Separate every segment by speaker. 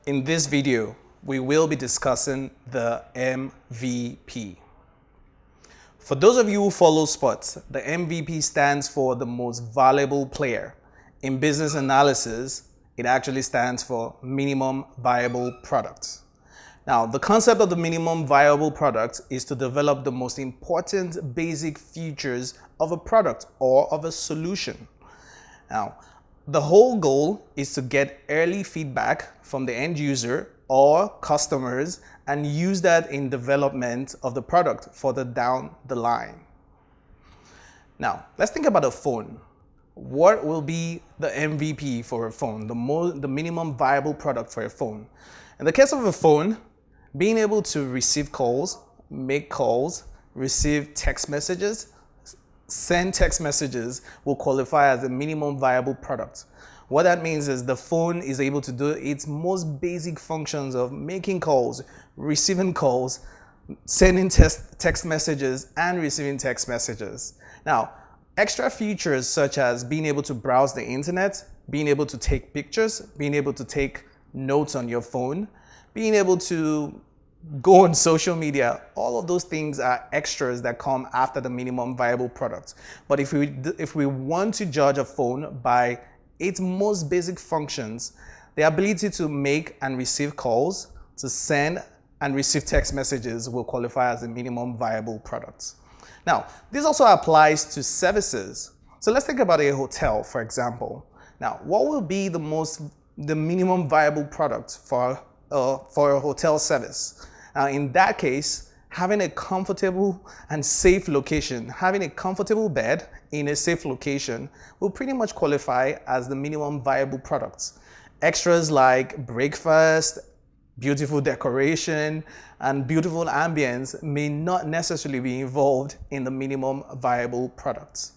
Speaker 1: In this video, we will be discussing the MVP. For those of you who follow sports, the MVP stands for the most valuable player. In business analysis, it actually stands for minimum viable product. Now, the concept of the minimum viable product is to develop the most important basic features of a product or of a solution. Now, the whole goal is to get early feedback from the end user or customers and use that in development of the product further down the line. Now, let's think about a phone. What will be the MVP for a phone, the minimum viable product for a phone? In the case of a phone, being able to receive calls, make calls, receive text messages, send text messages will qualify as a minimum viable product. What that means is the phone is able to do its most basic functions of making calls, receiving calls, sending text messages, and receiving text messages. Now, extra features such as being able to browse the internet, being able to take pictures, being able to take notes on your phone, being able to go on social media, all of those things are extras that come after the minimum viable product. But if we want to judge a phone by its most basic functions, the ability to make and receive calls, to send and receive text messages will qualify as a minimum viable product. Now, this also applies to services. So let's think about a hotel, for example. Now, what will be the minimum viable product for a hotel service? Now, in that case, having a comfortable and safe location, having a comfortable bed in a safe location will pretty much qualify as the minimum viable product. Extras like breakfast, beautiful decoration, and beautiful ambience may not necessarily be involved in the minimum viable product.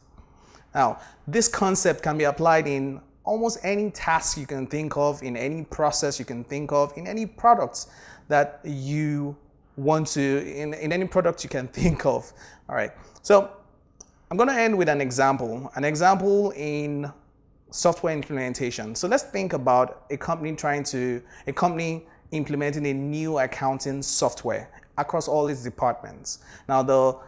Speaker 1: Now, this concept can be applied in almost any task you can think of, in any process you can think of, in any products that you want to, in any product you can think of. All right, so I'm going to end with an example in software implementation. So let's think about a company implementing a new accounting software across all its departments. Now, the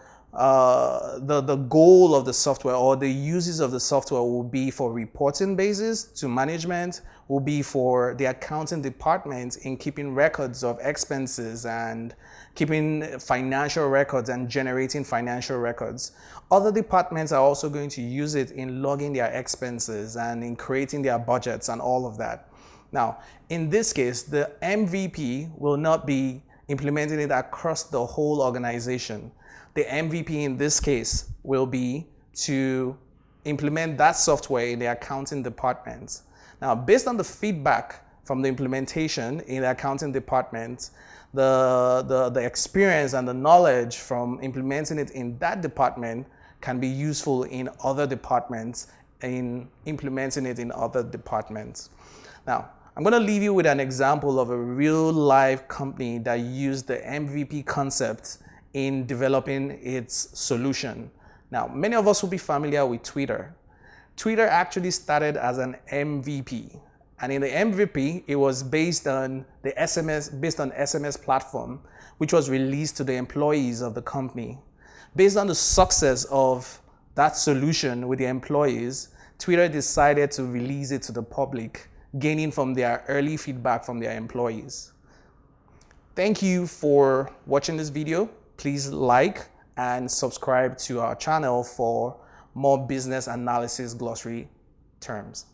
Speaker 1: goal of the software or the uses of the software will be for reporting basis to management, will be for the accounting department in keeping records of expenses and keeping financial records and generating financial records. Other departments are also going to use it in logging their expenses and in creating their budgets and all of that. Now, in this case, the MVP will not be implementing it across the whole organization. The MVP in this case will be to implement that software in the accounting department. Now, based on the feedback from the implementation in the accounting department, the experience and the knowledge from implementing it in that department can be useful in other departments, in implementing it in other departments. Now, I'm going to leave you with an example of a real live company that used the MVP concept in developing its solution. Now, many of us will be familiar with Twitter. Twitter actually started as an MVP. And in the MVP, it was based on SMS platform, which was released to the employees of the company. Based on the success of that solution with the employees, Twitter decided to release it to the public, gaining from their early feedback from their employees. Thank you for watching this video. Please like and subscribe to our channel for more business analysis glossary terms.